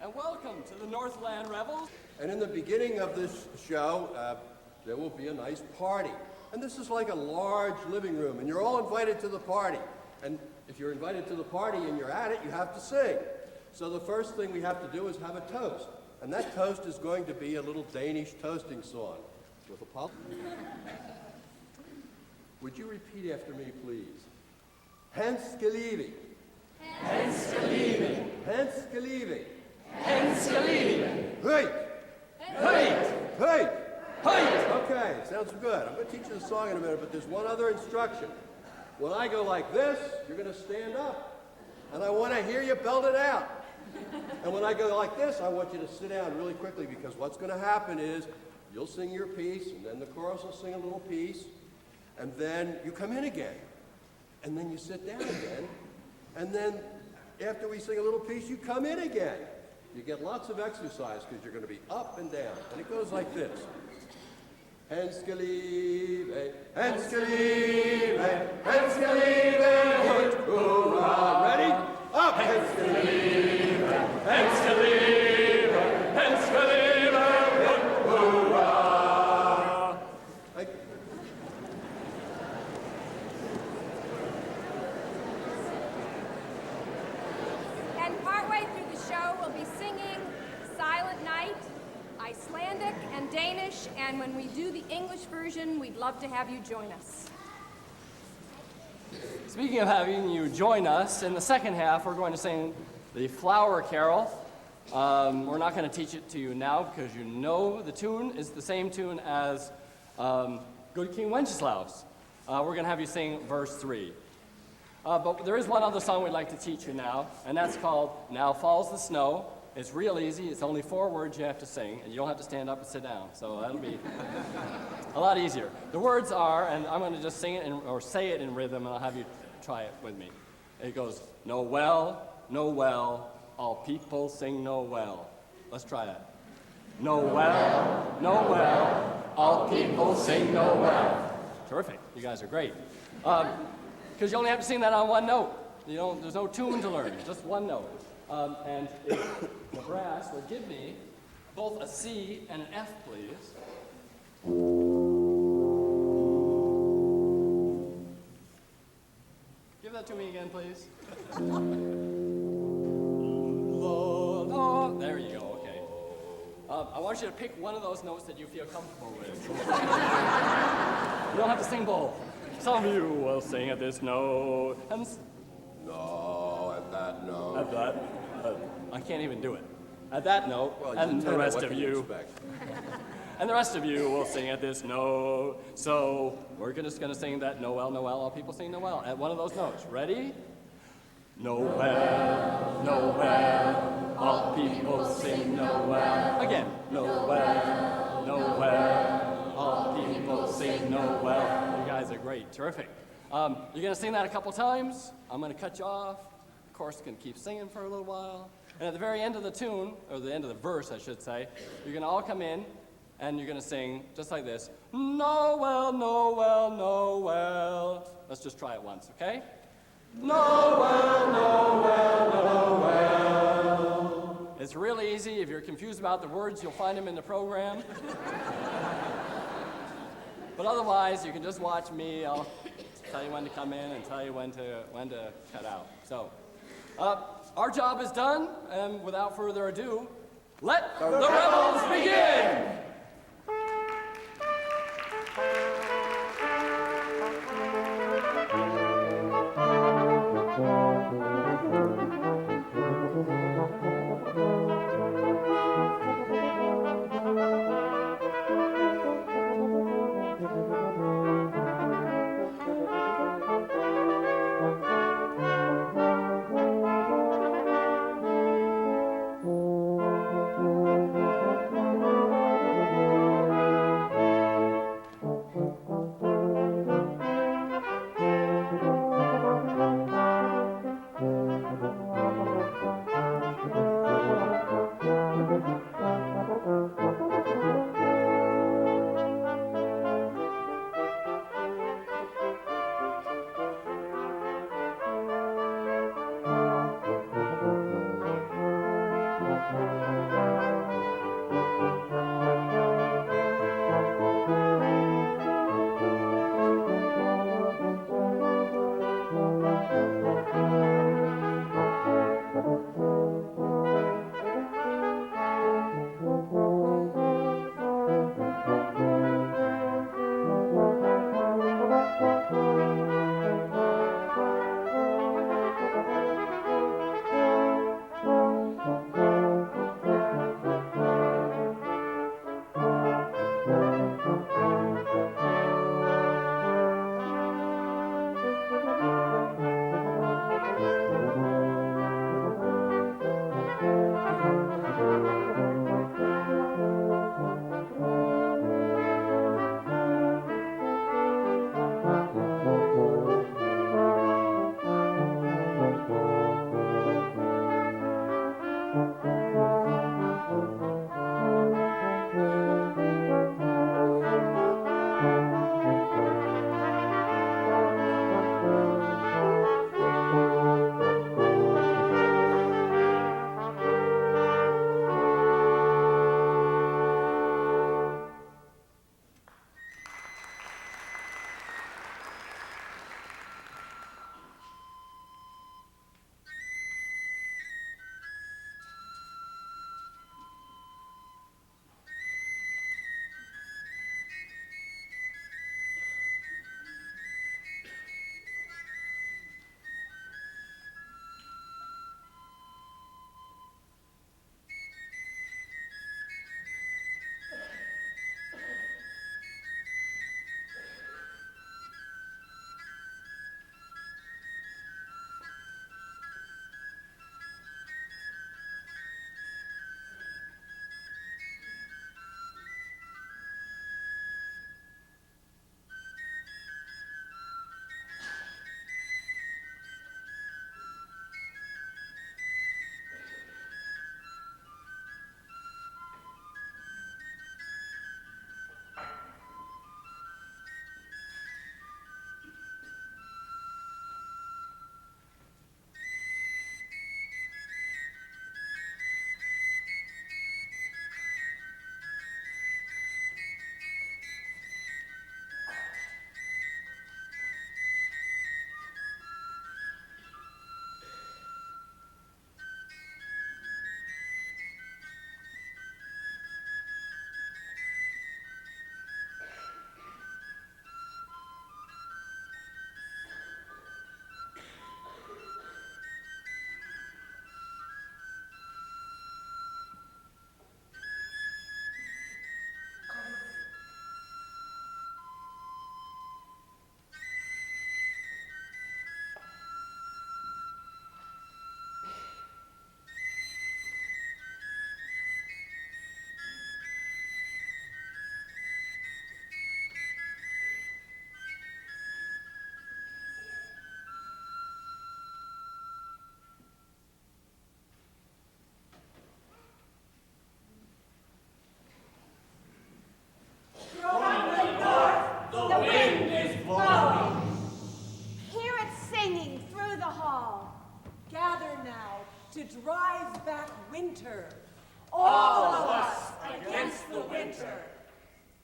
and welcome to the Northland Revels. And in the beginning of this show, there will be a nice party. And this is like a large living room, and you're all invited to the party. And if you're invited to the party and you're at it, you have to sing. So the first thing we have to do is have a toast. And that toast is going to be a little Danish toasting song. With a pulse. Would you repeat after me, please? Henskelivi. Henskelivi. Henskelivi. Henskelivi. Hey! Hey! Hey! Hey! Okay, sounds good. I'm going to teach you the song in a minute, but there's one other instruction. When I go like this, you're going to stand up. And I want to hear you belt it out. And when I go like this, I want you to sit down really quickly, because what's going to happen is you'll sing your piece, and then the chorus will sing a little piece, and then you come in again. And then you sit down again. And then after we sing a little piece, you come in again. You get lots of exercise because you're going to be up and down. And it goes like this. Henskelive, Henskelive, Henskelive, hoorah. Ready? Up! Henskelive, Henskelive, Henskelive, hoorah. And partway through the show, we'll be singing Silent Night, Icelandic, and Danish, and when we do the English version, we'd love to have you join us. Speaking of having you join us, in the second half, we're going to sing the Flower Carol. We're not going to teach it to you now because you know the tune is the same tune as Good King Wenceslaus. We're going to have you sing verse 3. But there is one other song we'd like to teach you now, and that's called Now Falls the Snow. It's real easy. It's only 4 words you have to sing, and you don't have to stand up and sit down. So that'll be a lot easier. The words are, and I'm going to just sing it or say it in rhythm, and I'll have you try it with me. It goes, Noel, Noel, all people sing Noel. Let's try that. Noel, Noel, all people sing Noel. Terrific. You guys are great. Because you only have to sing that on one note. There's no tune to learn, just one note. And if the brass would give me both a C and an F, please. Give that to me again, please. There you go, okay. I want you to pick one of those notes that you feel comfortable with. You don't have to sing both. Some of you will sing at this note. No, at that note. At that. I can't even do it. At that note, Well, and the rest what of can you, expect? and the rest of you will sing at this note. So we're just going to sing that Noel, Noel, all people sing Noel at one of those notes. Ready? Noel, Noel, all people sing Noel. Again. Noel, Noel, all people sing Noel. You guys are great. Terrific. You're going to sing that a couple times. I'm going to cut you off. Of course, going to keep singing for a little while. And at the very end of the tune, or the end of the verse, I should say, you're going to all come in, and you're going to sing just like this. Noel, Noel, Noel. Let's just try it once, okay? Noel, Noel, Noel. It's really easy. If you're confused about the words, you'll find them in the program. But otherwise, you can just watch me. I'll tell you when to come in and tell you when to cut out. So, our job is done, and without further ado, let the Rebels begin! drive back winter. All of us against the winter.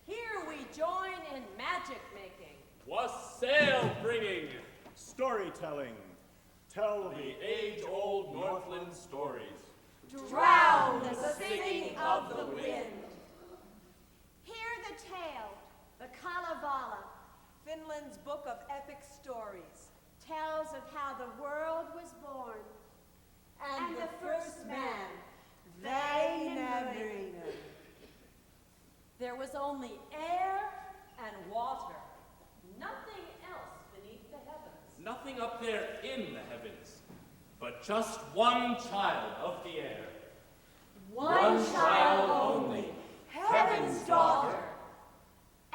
Here we join in magic making. Wassail bringing, Storytelling. Tell the age-old Northland stories. Drown the singing of the wind. Hear the tale, the Kalevala, Finland's book of epic stories. tells of how the world was born. And the first man, Väinämöinen. There was only air and water, nothing else beneath the heavens. nothing up there in the heavens, but just one child of the air. One child only, heaven's daughter.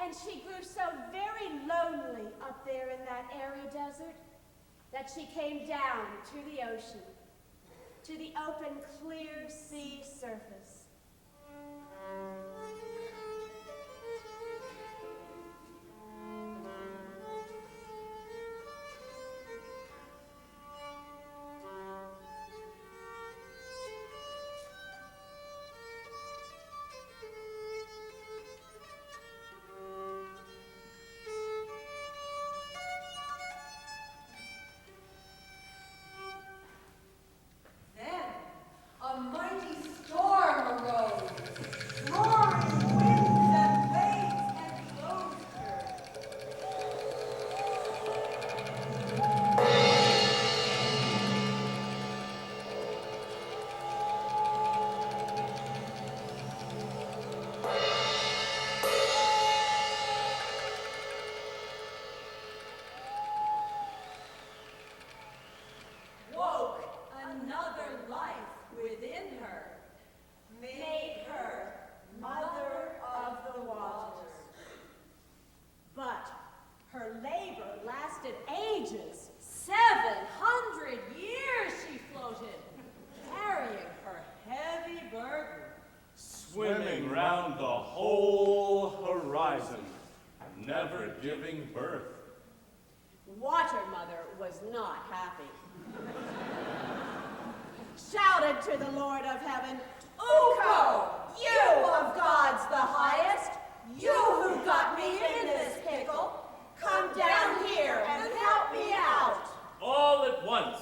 And she grew so very lonely up there in that airy desert that she came down to the ocean, to the open, clear sea surface. Then a mighty storm arose, roaring winds and waves enclosed her. Woke another life within her, made her mother of the waters. But her labor lasted ages. 700 years she floated, carrying her heavy burden. Swimming round the whole horizon, never giving birth. Water Mother was not happy. Shouted to the Lord of Heaven, Ukko, you of gods the highest, you who got me in this pickle, come down here and help me out. All at once,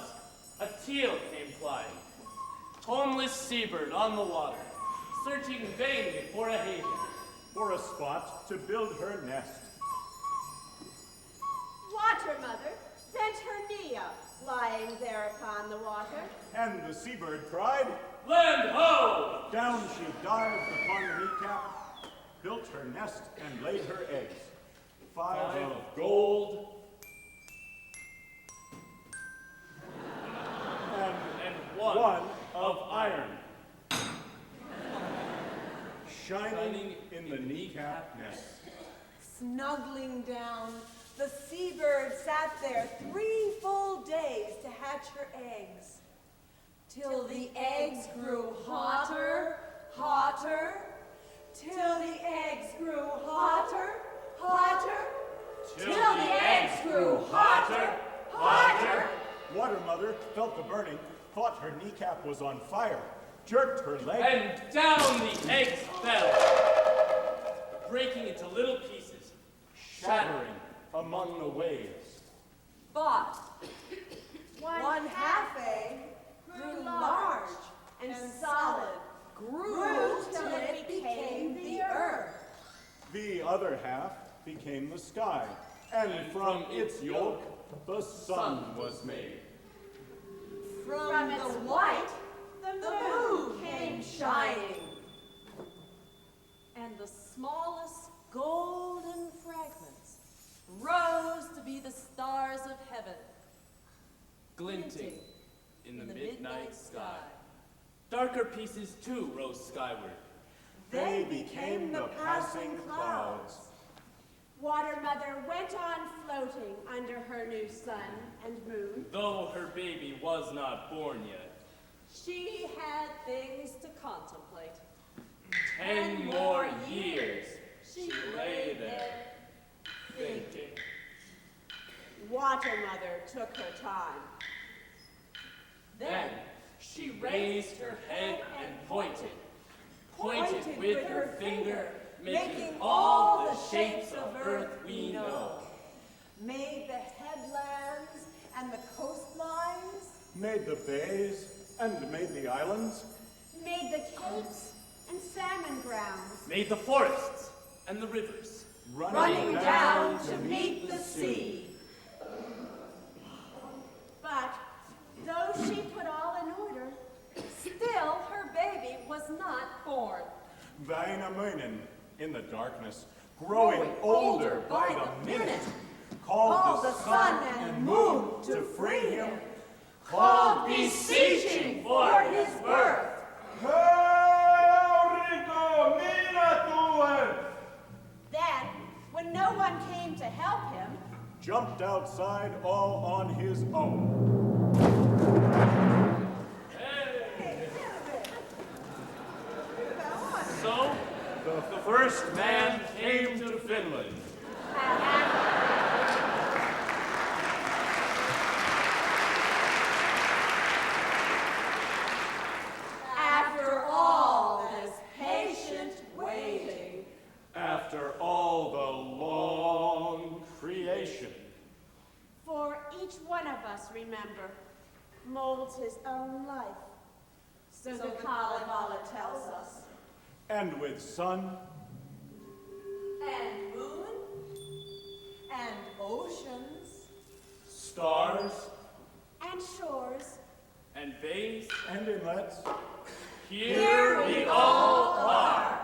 a teal came flying, homeless seabird on the water, searching vainly for a haven, For a spot to build her nest. Water Mother bent her knee up, lying there upon the water. And the seabird cried. Land ho! Down she dived upon the kneecap, built her nest, and laid her eggs. Five Five of of gold and one of of iron, shining in the kneecap nest. Snuggling down, the seabird sat there 3 full days to hatch her eggs. Till the eggs grew hotter, hotter, till the eggs grew hotter, hotter, till the eggs grew hotter, hotter. Water Mother felt the burning, thought her kneecap was on fire, jerked her leg, And down the eggs fell, breaking into little pieces, shattering among the waves. But One one half egg grew large and solid, grew till it became the earth. the other half became the sky, and from its yolk the sun was made. From its the white, the moon came shining. And the smallest golden fragments rose to be the stars of heaven, Glinting in the midnight sky. Darker pieces too rose skyward. They became the passing clouds. Water Mother went on floating under her new sun and moon. Though her baby was not born yet. she had things to contemplate. 10 more years she lay there, thinking. Water Mother took her time. Then She raised her head and pointed with her finger, making all the shapes of earth we know. Made the headlands and the coastlines. Made the bays and made the islands. Made the capes and salmon grounds. Made the forests and the rivers. Running down to meet the sea. But though she put all in order, still her baby was not born. Wainamoinen, in the darkness, growing older by the minute, called the sun and moon to free him, Called beseeching for his birth. Then, when no one came to help him, jumped outside all on his own. So, the first man came to Finland. After all this patient waiting. After all the long creation. For each one of us, remember, molds his own life. So the Kalevala tells us. And with sun, And moon. And oceans. stars, And shores, And bays, and inlets, here we all are.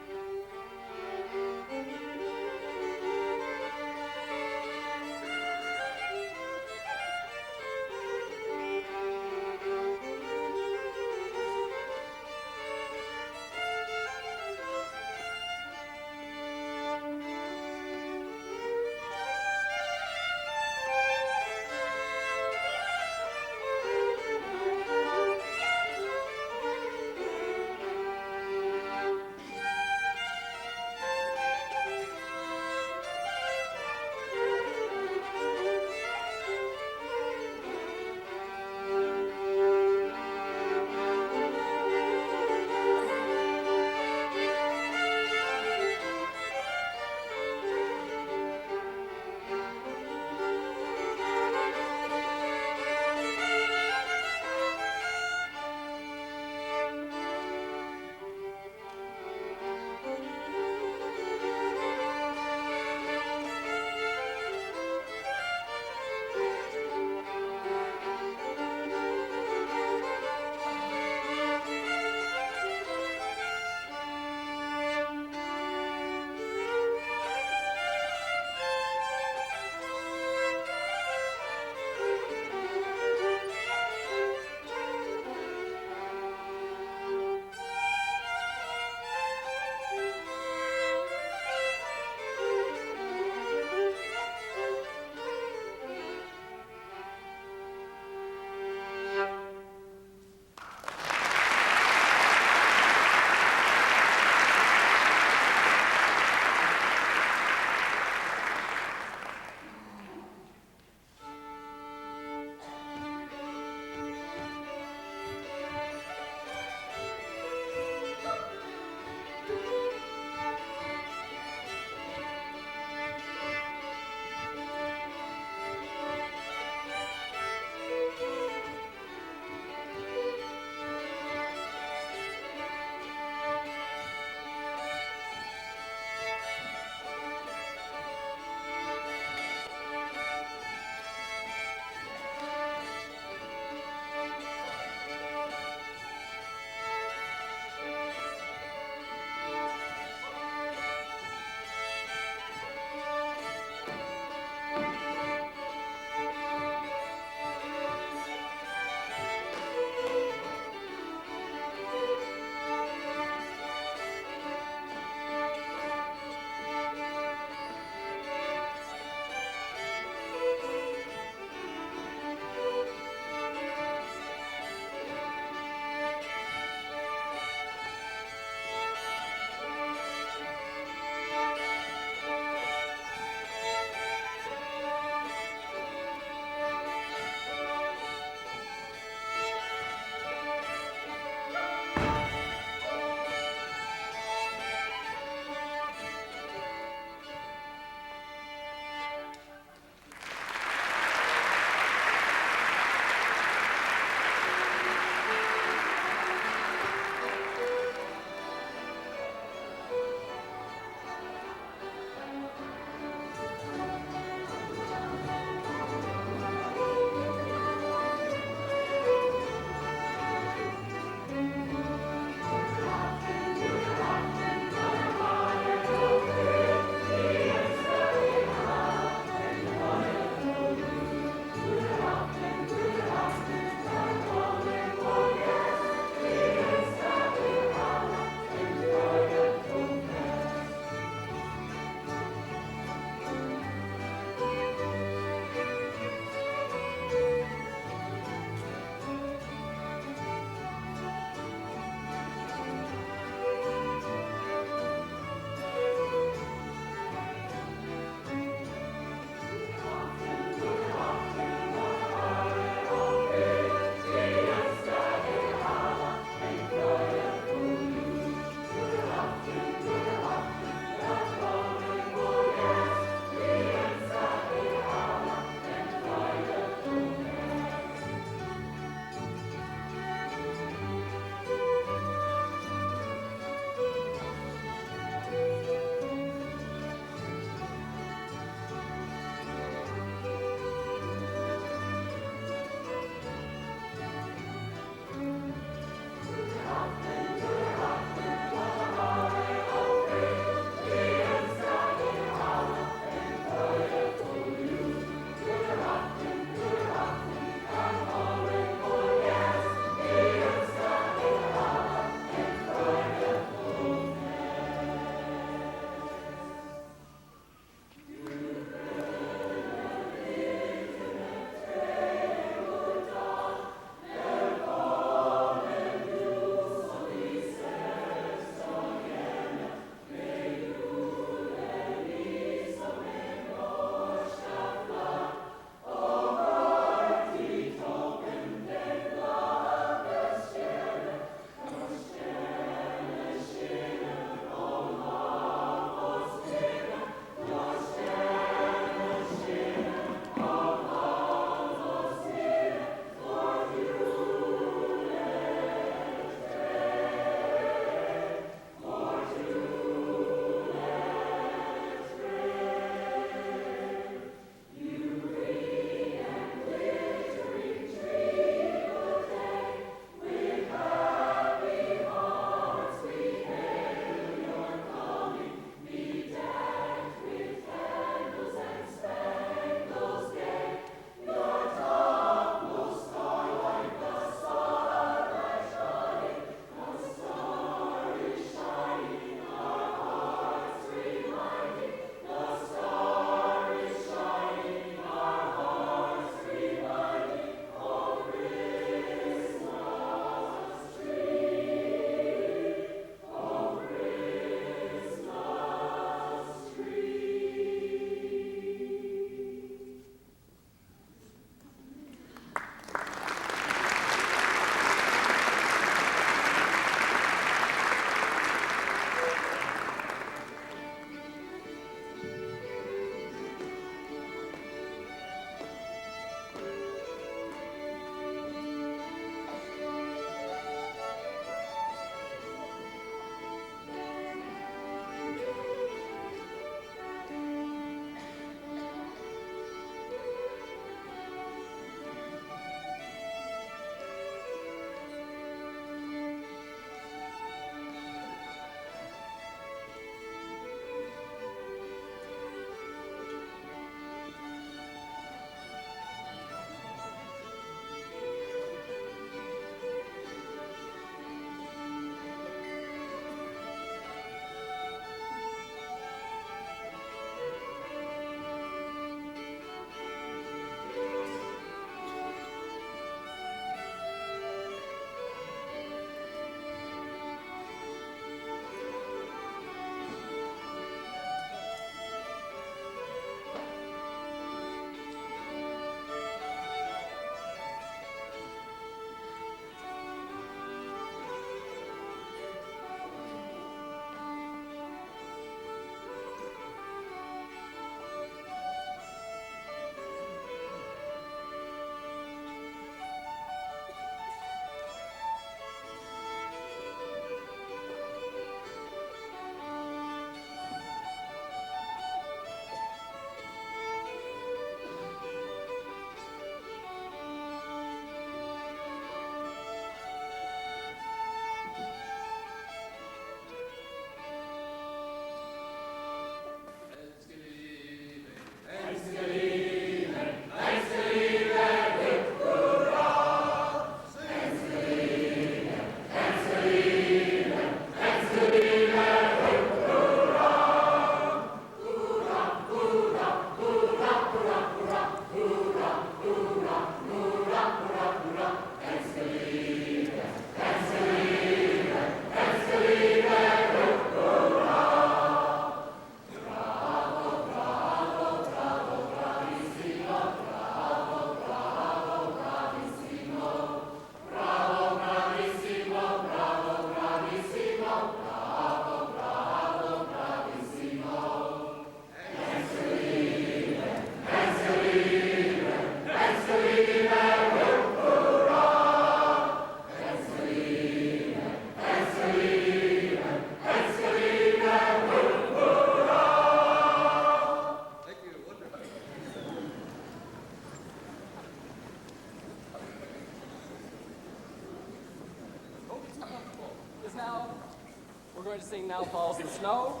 sing Now Falls the Snow.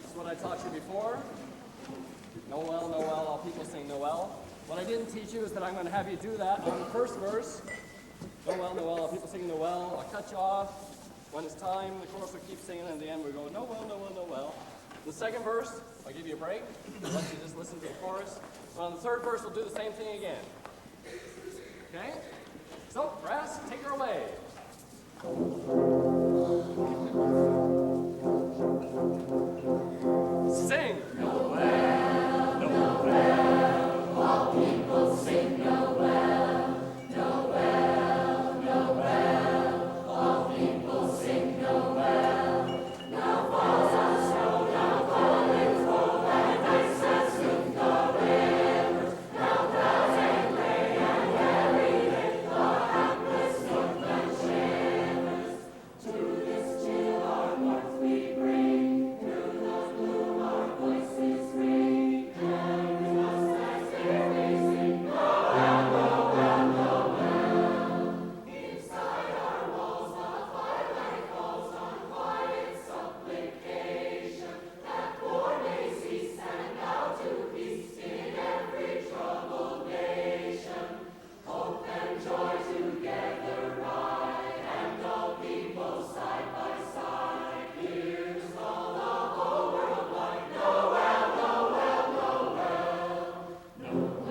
This is what I taught you before. Noel, Noel, all people sing Noel. What I didn't teach you is that I'm going to have you do that on the first verse. Noel, Noel, all people sing Noel. I'll cut you off. When it's time, the chorus will keep singing, and at the end we go, Noel, Noel, Noel. The second verse, I'll give you a break. I'll let you just listen to the chorus. But on the third verse, we'll do the same thing again. Okay? So, brass, take her away. Sing! Noel, Noel, all people sing Noel. Noel, Noel, all people sing Noel. Now falls the snow, now falling cold, and ice has soon the river. Now clouds and gray and very thick, the hapless Northland shivers. To this chill our warmth we bring, through the gloom our voices ring, and we must as fairly sing Noel, Noel, Noel. Inside our walls the firelight falls on quiet supplication, that war may cease and bow to peace in every troubled nation. Hope and joy together ride, and all people side by side. Here's all the whole world like Noel, Noel, Noel. Noel,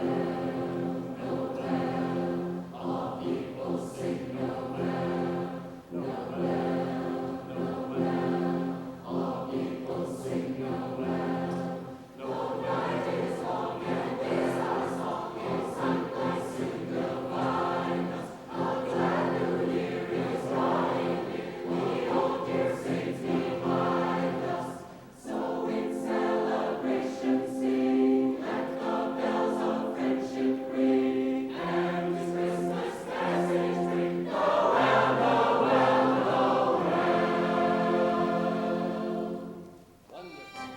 Noel, all people sing Noel. Noel, Noel, all people sing Noel. No night is long and days are long, in sunlight soon will find us. A glad new year is drawing near, we old dear saints behind us. So in celebration sing, let the bells of friendship ring, and this Christmas message bring Noel, Noel, Noel. Wonderful.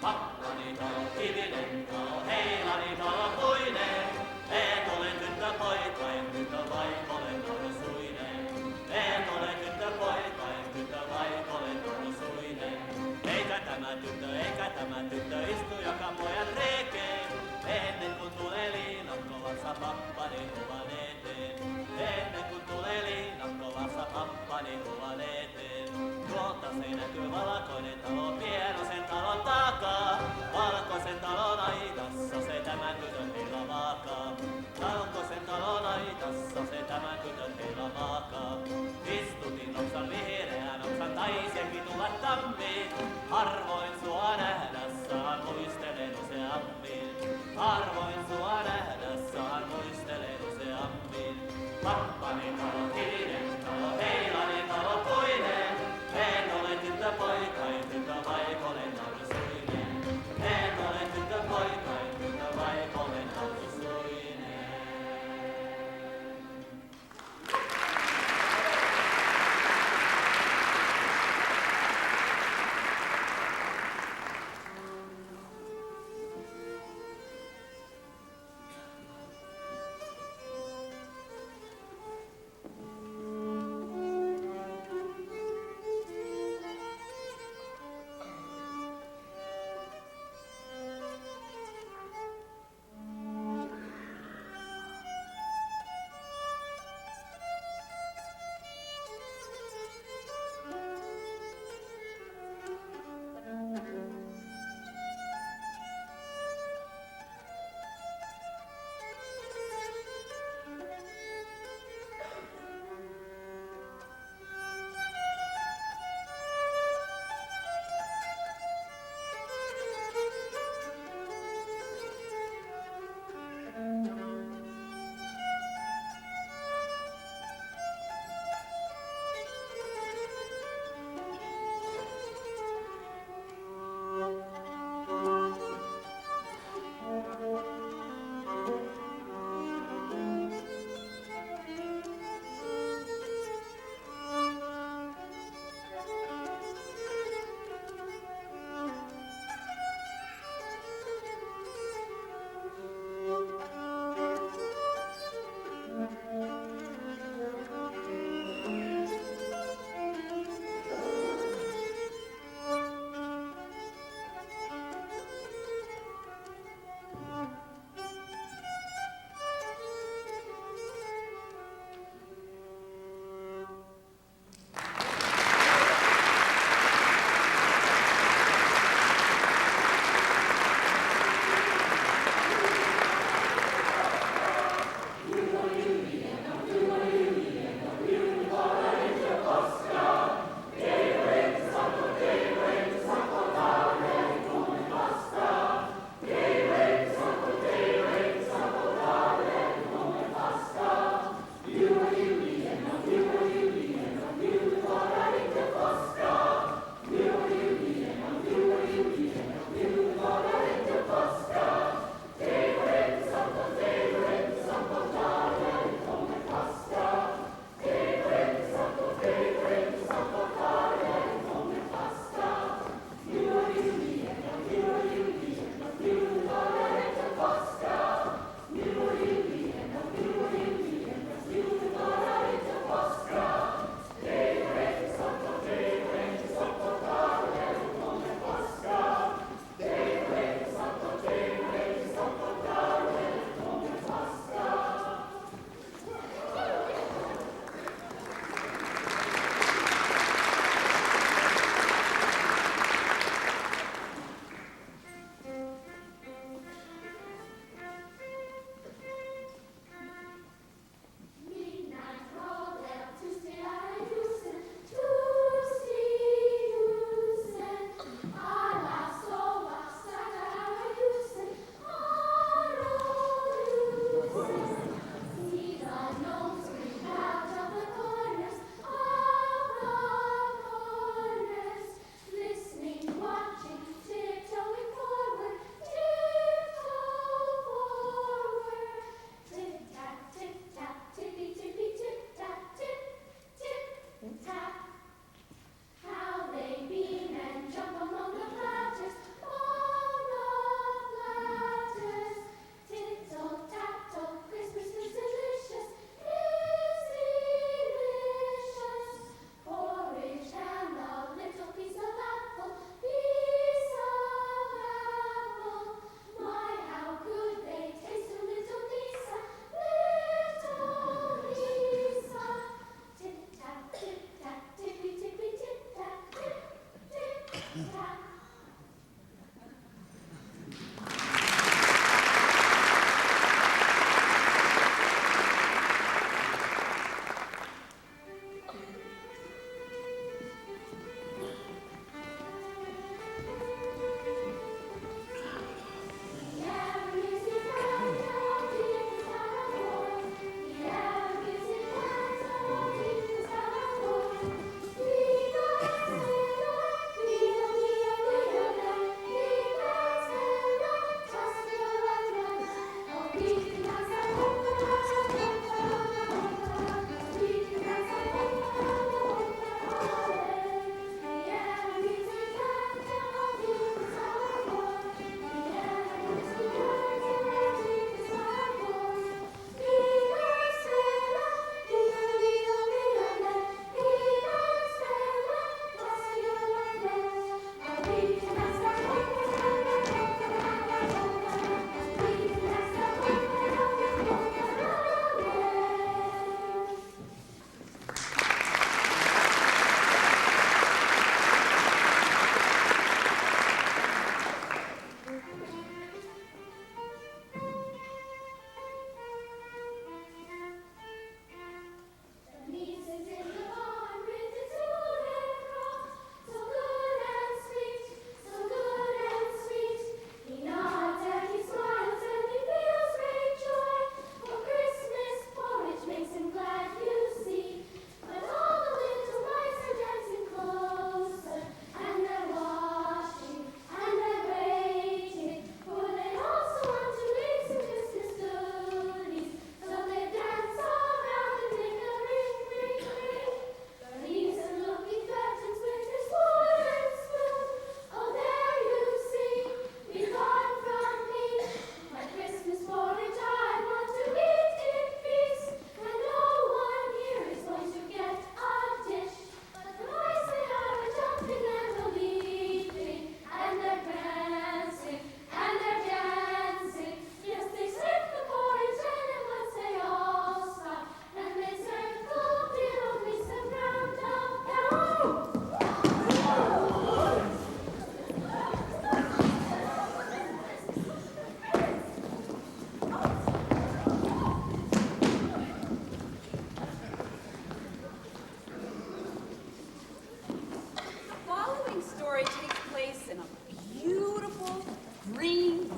Pappanito, kivinento, heilanito, puinen. En ole tyttöpoika, en tyttövaik, olen norsuinen. En ole tyttöpoika, en tyttövaik, olen norsuinen. Eikä tämä tyttö istu joka pojan reikeen. Ennen kuin tulee liinakkovassa pappani kuvan eteen. Ennen kuin tulee liinakkovassa pappani kuvan eteen. Tuolta se näkyy valkoinen talo pienoisen talon takaa. Valkoisen talon aitassa se tämän tytön heillä maakaa. Valkoisen talon aitassa se tämän tytön heillä maakaa. Istutin oksan vihreän oksan taisiakin tulla tammiin. Harvoin sua nähdä saan, muistelen useammin. Harvoin sua nähdä saan, muistelen useammin. Pappani talo, kivinen talo, heilani talo, puinen. En ole tyttöpoika, en tyttövaik, olen norsuinen.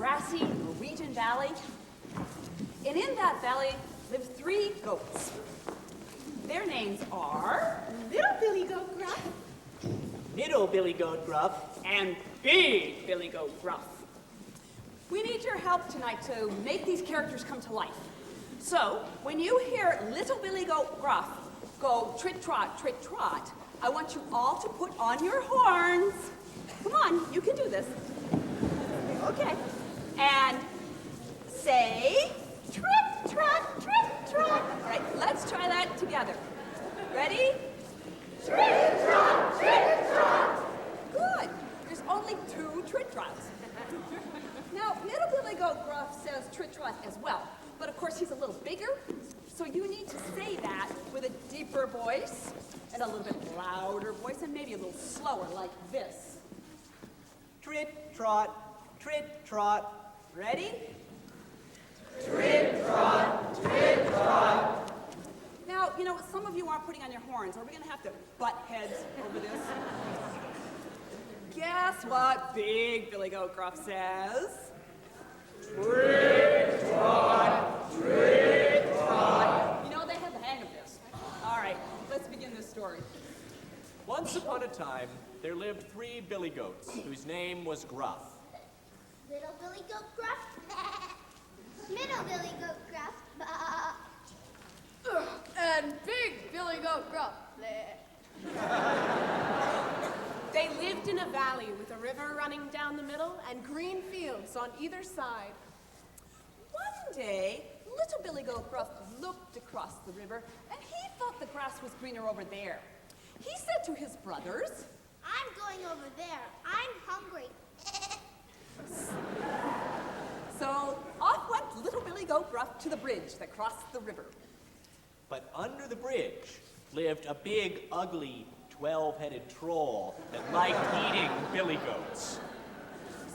grassy Norwegian valley. And in that valley live 3 goats. Their names are Little Billy Goat Gruff, Middle Billy Goat Gruff, and Big Billy Goat Gruff. We need your help tonight to make these characters come to life. So, when you hear Little Billy Goat Gruff go trit-trot, trit-trot, I want you all to put on your horns. Come on, you can do this. Okay. And say, trit-trot, trit-trot. All right, let's try that together. Ready? Trit-trot, trit-trot. Good. There's only 2 trit-trots. Now, Middle Billy Goat Gruff says trit-trot as well, but of course he's a little bigger, so you need to say that with a deeper voice and a little bit louder voice and maybe a little slower like this. Trit-trot, trit-trot. Ready? Trit-trot, trit-trot. Now, you know, some of you aren't putting on your horns. Are we going to have to butt heads over this? Guess what Big Billy Goat Gruff says? Trit-trot, trit-trot. You know, they have the hang of this. All right, let's begin this story. Once upon a time, there lived 3 billy goats, whose name was Gruff. Little Billy Goat Gruff. Middle Billy Goat Gruff. And Big Billy Goat Gruff. They lived in a valley with a river running down the middle and green fields on either side. One day, Little Billy Goat Gruff looked across the river, and he thought the grass was greener over there. He said to his brothers, I'm going over there. I'm hungry. So off went Little Billy Goat Gruff to the bridge that crossed the river. But under the bridge lived a big, ugly, 12-headed troll that liked eating billy goats.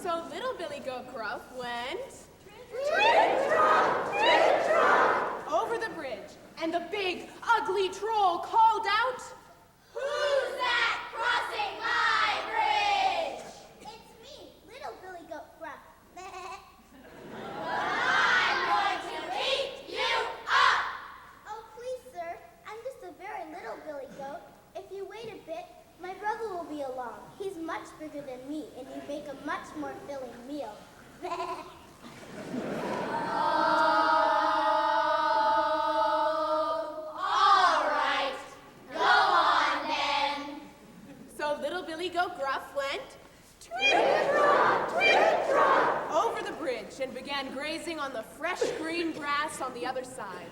So Little Billy Goat Gruff went Trit-trot, trit-trot. over the bridge, and the big, ugly troll called out, Who's that crossing my bridge? It's me, Little Billy Goat Gruff. I'm going to eat you up! Oh, please, sir. I'm just a very little Billy Goat. If you wait a bit, my brother will be along. He's much bigger than me, and he'd make a much more filling meal. All right. Go on then. So Little Billy Goat Gruff went Trit-trot, trit-trot. over the bridge and began grazing on the fresh green grass on the other side.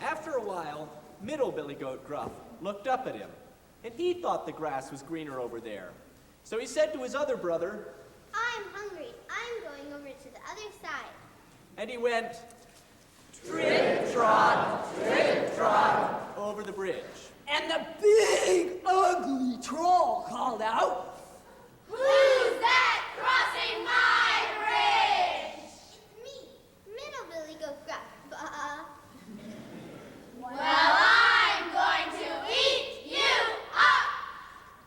After a while, Middle Billy Goat Gruff looked up at him, and he thought the grass was greener over there. So he said to his other brother, I'm hungry. I'm going over to the other side. and he went Trit-trot, trit-trot. over the bridge. And the big, ugly troll called out, Who's that crossing my bridge? It's me, Middle Billy Goat Gruff. Well, I'm going to eat you up.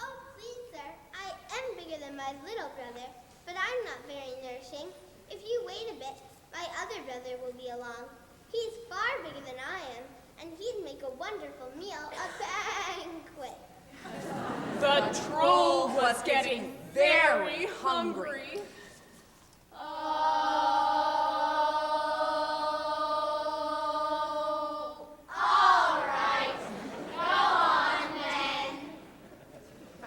Oh, please, sir. I am bigger than my little brother, but I'm not very nourishing. If you wait a bit, my other brother will be along. He's far bigger than I am, and he'd make a wonderful meal, a banquet. The troll was getting very hungry. All right. Go on then.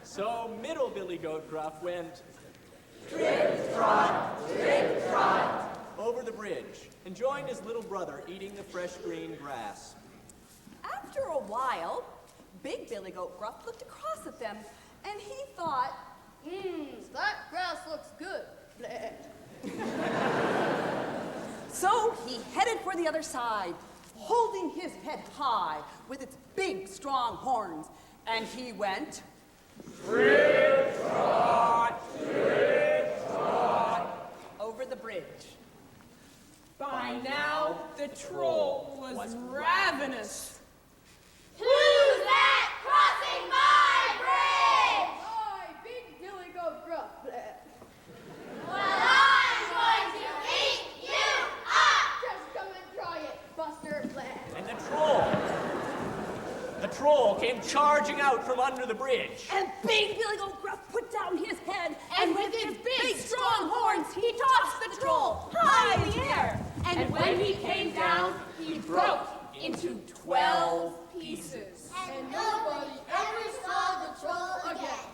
So Middle Billy Goat Gruff went Trit-trot, trit-trot. over the bridge and joined his little brother eating the fresh green grass. After a while, Big Billy Goat Gruff looked across at them, and he thought, That grass looks good. so he headed for the other side, holding his head high with its big, strong horns, and he went Trit-trot, trit-trot. over the bridge. By now, the troll was ravenous. Who's that crossing my bridge? Big Billy Goat Gruff. Well, charging out from under the bridge. And big Billy Goat Gruff put down his head, And with his big, strong horns, he tossed the troll high in the air. And when he came down, he broke into 12 pieces. And nobody ever saw the troll again.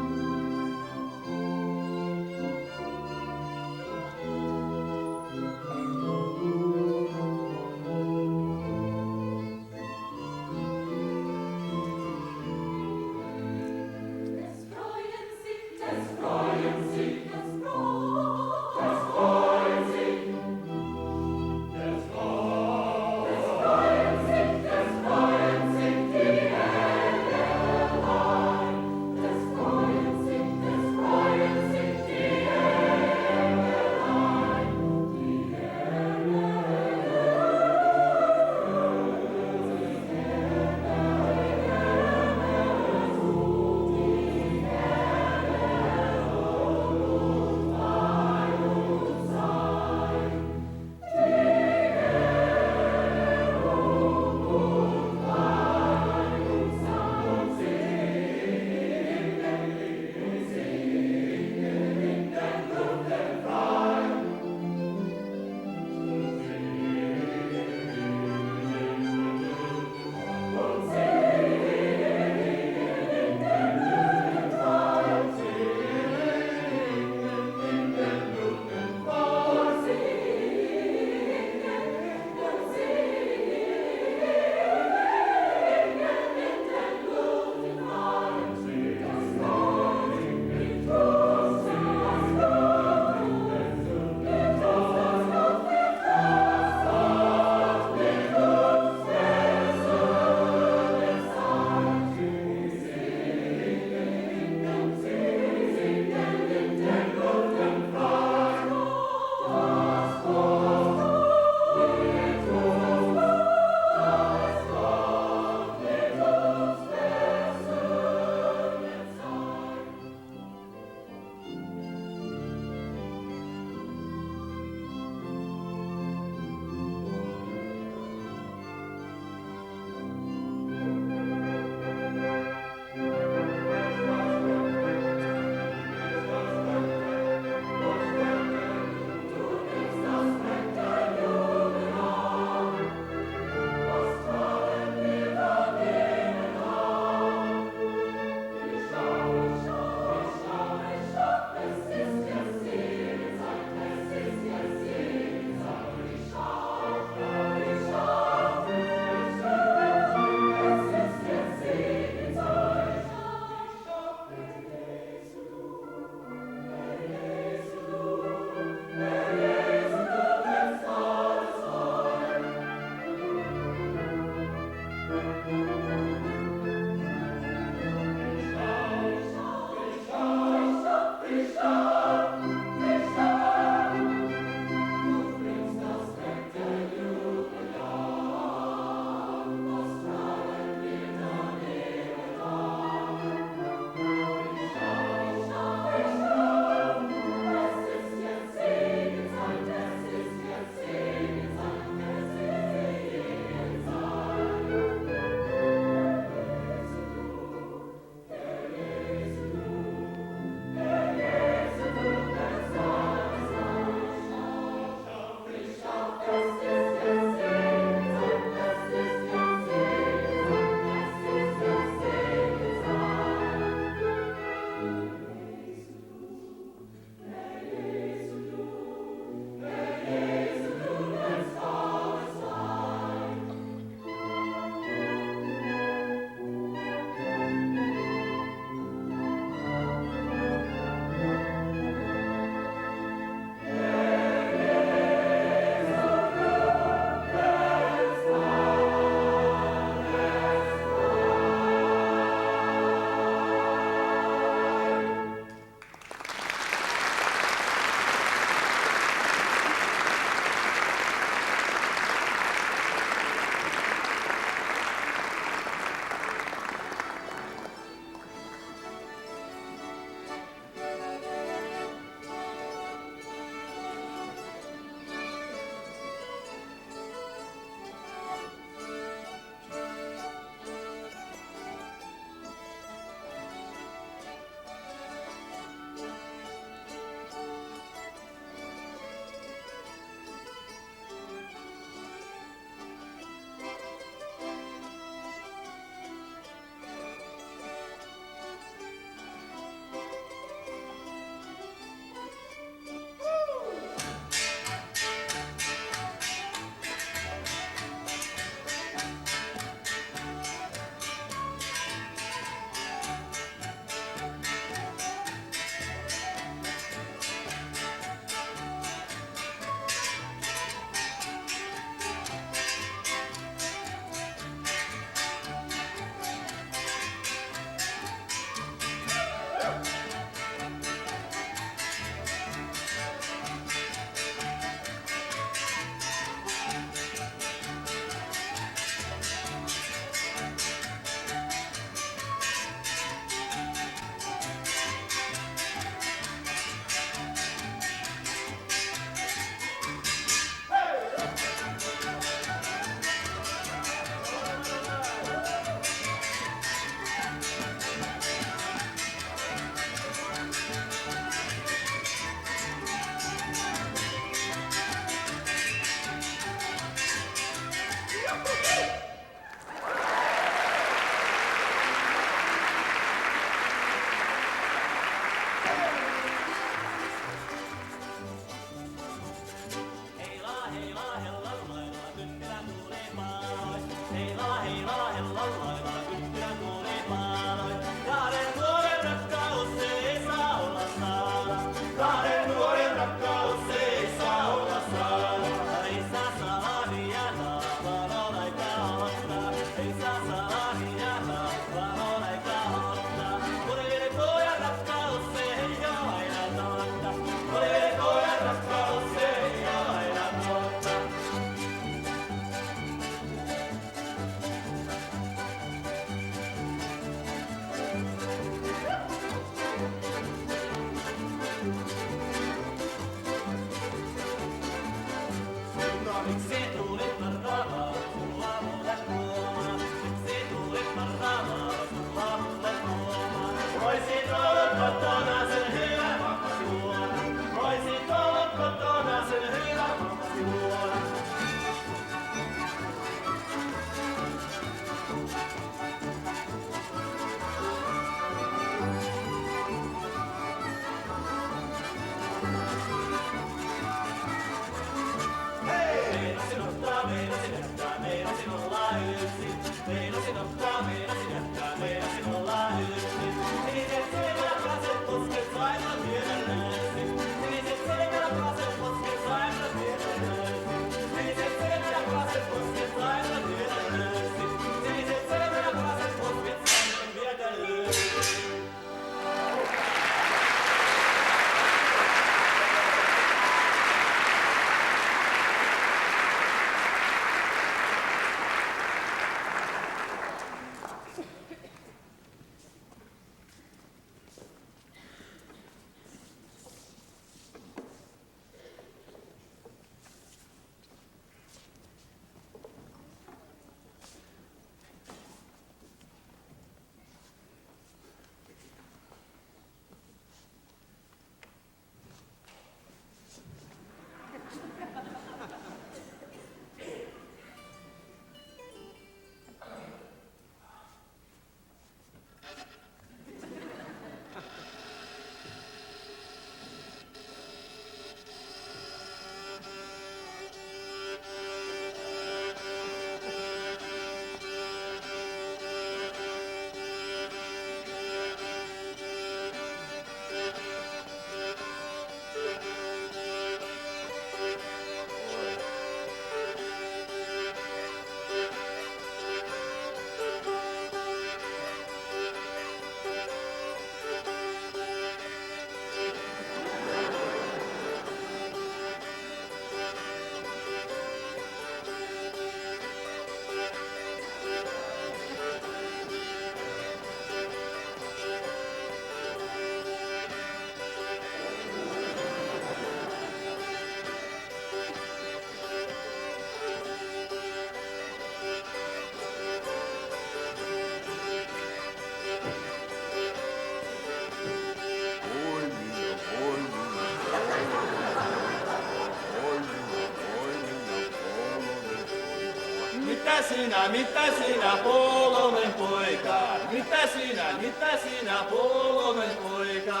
mitä sinä polonen poika? Mitä sinä polonen poika?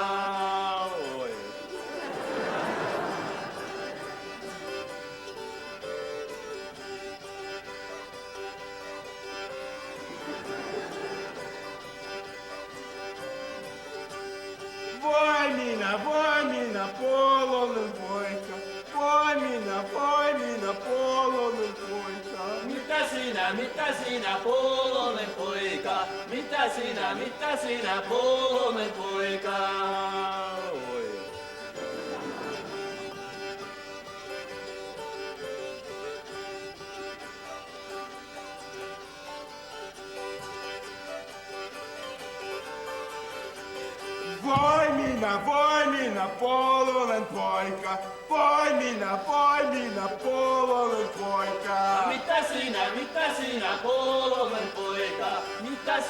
Oi. Voi minä polonen poika. Voi minä polonen poika. Mitä sinä polonen poika? Mitä sinä polonen poika? Oi. Voi minä polonen poika. Voi minä polonen poika. Mitä sinä polonen poika? Mitä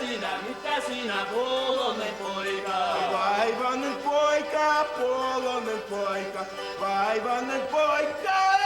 sinä polonen poika? Vaivainen poika, polonen poika. Vaivainen poika.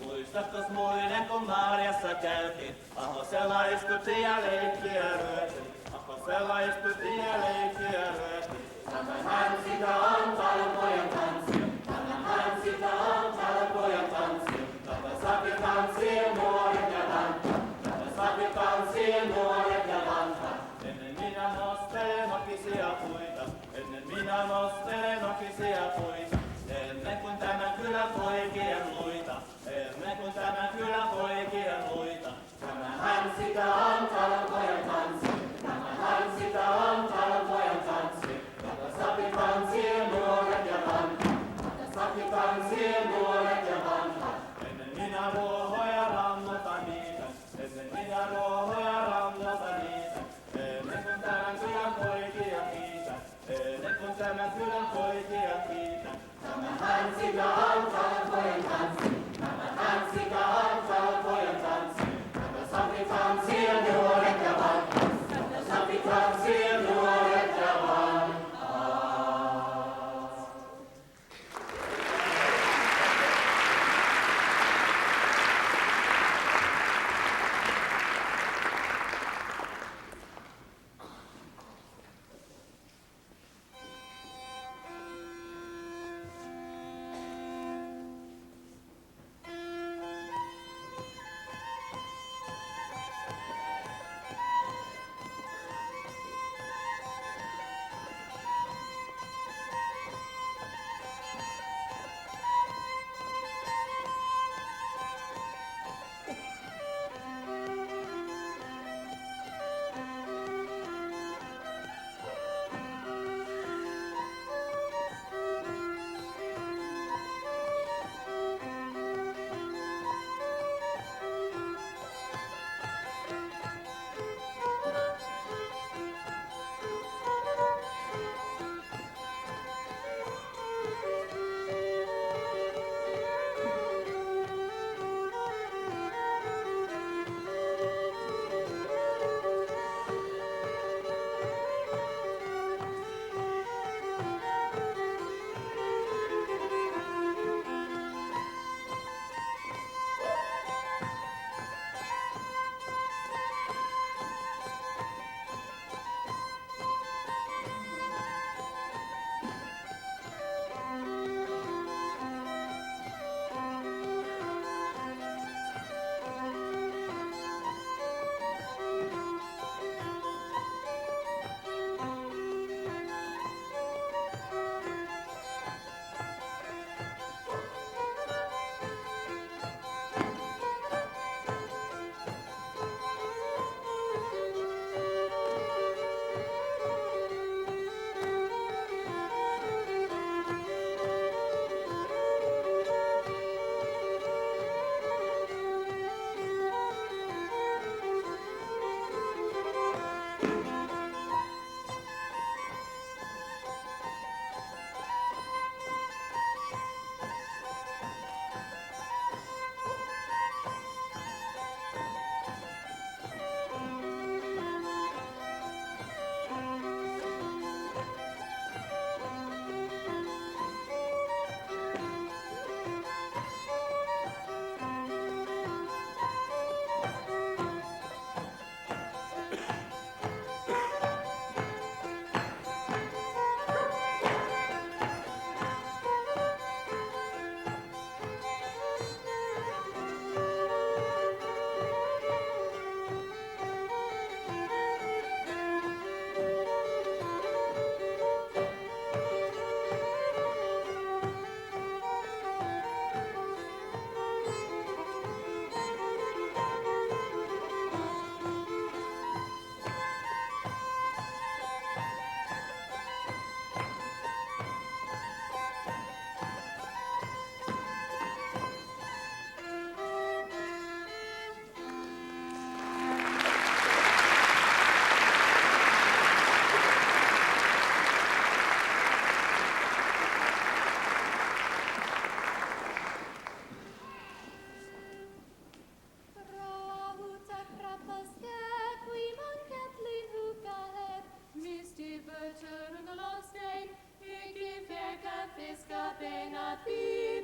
Muistatkos muinen kun Marjassa käytiin? Ahosella istuttiin ja leikkiä lyötiin. Ahosella istuttiin ja leikkiä lyötiin. Tämähän sitä on talonpojan tanssia. Tämähän sitä on talonpojan tanssia. Tätä sakin tanssien nuoret ja vanhat. Tätä sakin tanssien nuoret ja vanhat. Ennen minä nostelen nokisia puita. Ennen minä nostelen nokisia puita. Ennen kuin tämän kylän poikien luita. Ennen kuin tämän kylän poikien luita. Tämähän sitä on talonpojan tanssi. Tämähän sitä on talonpojan tanssi. Tätä sapi tanssien nuoret ja vanhat. Tätä sapi tanssien nuoret ja vanhat. Ennen minä ruohoja rannotan niitä. Ennen minä ruohoja rannotan niitä. Ennen kuin tämän kylän poikia kiitä. Ennen kuin tämän kylän poikia kiitä. Tämähän sitä on talonpojan tanssi. Tämähän sitä on talonpojan tanssi. Tätä sapi tanssien nuoret ja vanhat. Tätä sapi tanssien nuoret ja vanhat.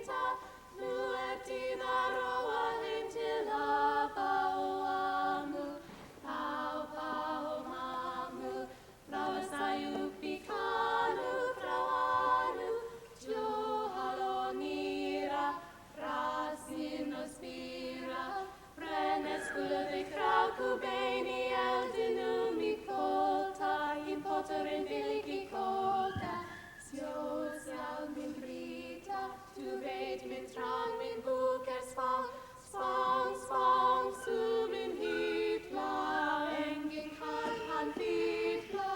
Vinta, Nuetina roa hintila pauamu, pau pau mamu, prawasayu pikanu, prawanu, juhalonira, prasinospira, prenes gulve krauku beni eldinumi kolta, impoterin viliki kolta, Sjåsjál min Rita, du vet min trang, min bok spang, spang, spang, su min hytla, ängen kan han vitla.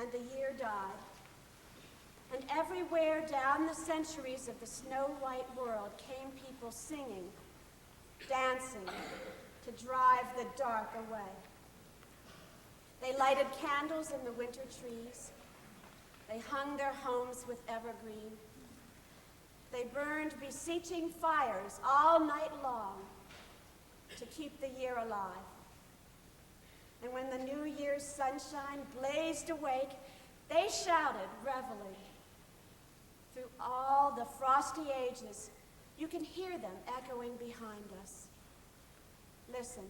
and the year died. And everywhere down the centuries of the snow-white world came people singing, dancing, to drive the dark away. They lighted candles in the winter trees. They hung their homes with evergreen. They burned beseeching fires all night long to keep the year alive. And when the New Year's sunshine blazed awake, they shouted, reveling. Through all the frosty ages, you can hear them echoing behind us. Listen.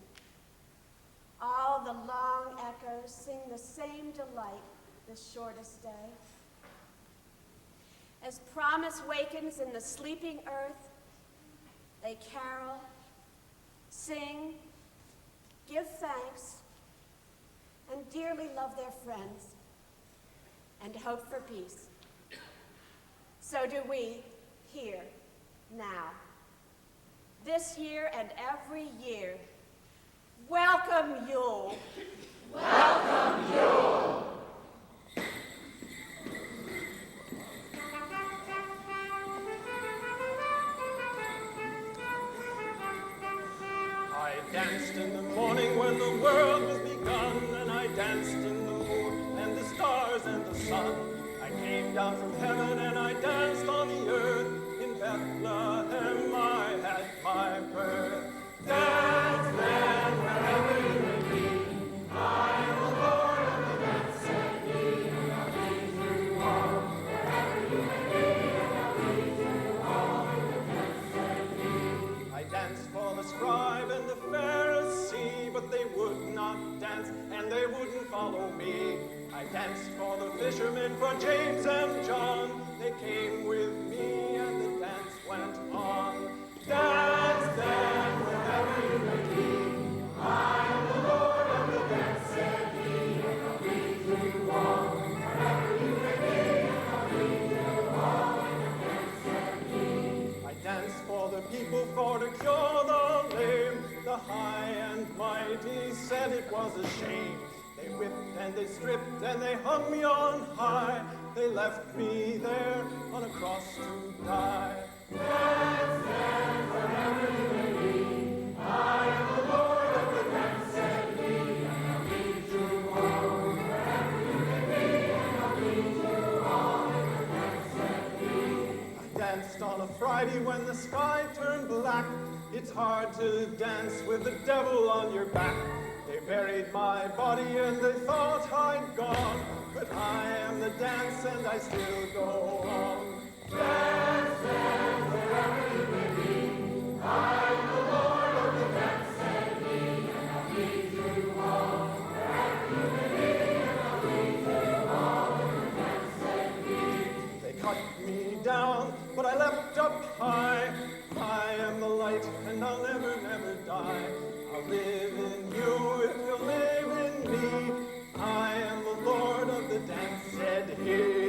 All the long echoes sing the same delight this shortest day. As promise wakens in the sleeping earth, they carol, sing, give thanks, and dearly love their friends, and hope for peace. So do we here, now. This year and every year. Welcome, Yule. Welcome, Yule. I danced in the morning when the world was begun, and I danced in the moon and the stars and the sun. I came down from heaven and I danced on the earth. In Bethlehem I had my birth. Dance then wherever you may be. I am the Lord of the dance, said he, and I'll lead you all wherever you may be, and I'll lead you all in the dance, said he. I danced for the scribe and the Pharisee, but they would not dance and they wouldn't follow me. I danced for the fishermen, for James and John. They came with me and the dance went on. Dance then wherever you may be. I am the Lord of the dance, said he, and I'll lead you all wherever you may be, and I'll lead you all in the dance, said he. I danced for the people, for to cure the lame. The high and mighty said it was a shame. They whipped and they stripped and they hung me on high. They left me there on a cross to die. Dance then wherever you may be. I am the Lord of the dance, said he, and I'll lead you all wherever you may be, and I'll lead you all in the dance, said he. I danced on a Friday when the sky turned black. It's hard to dance with the devil on your back. They buried my body and they thought I'd gone, but I am the dance and I still go on. Dance then wherever you may be. I am the Lord of the dance, said he, and I'll lead you all wherever you may be, and I'll lead you all in the dance, said he. They cut me down, but I leapt up high. I am the light and I'll never, never die. I'll live in you if you'll live in me. I am the Lord of the dance, said he.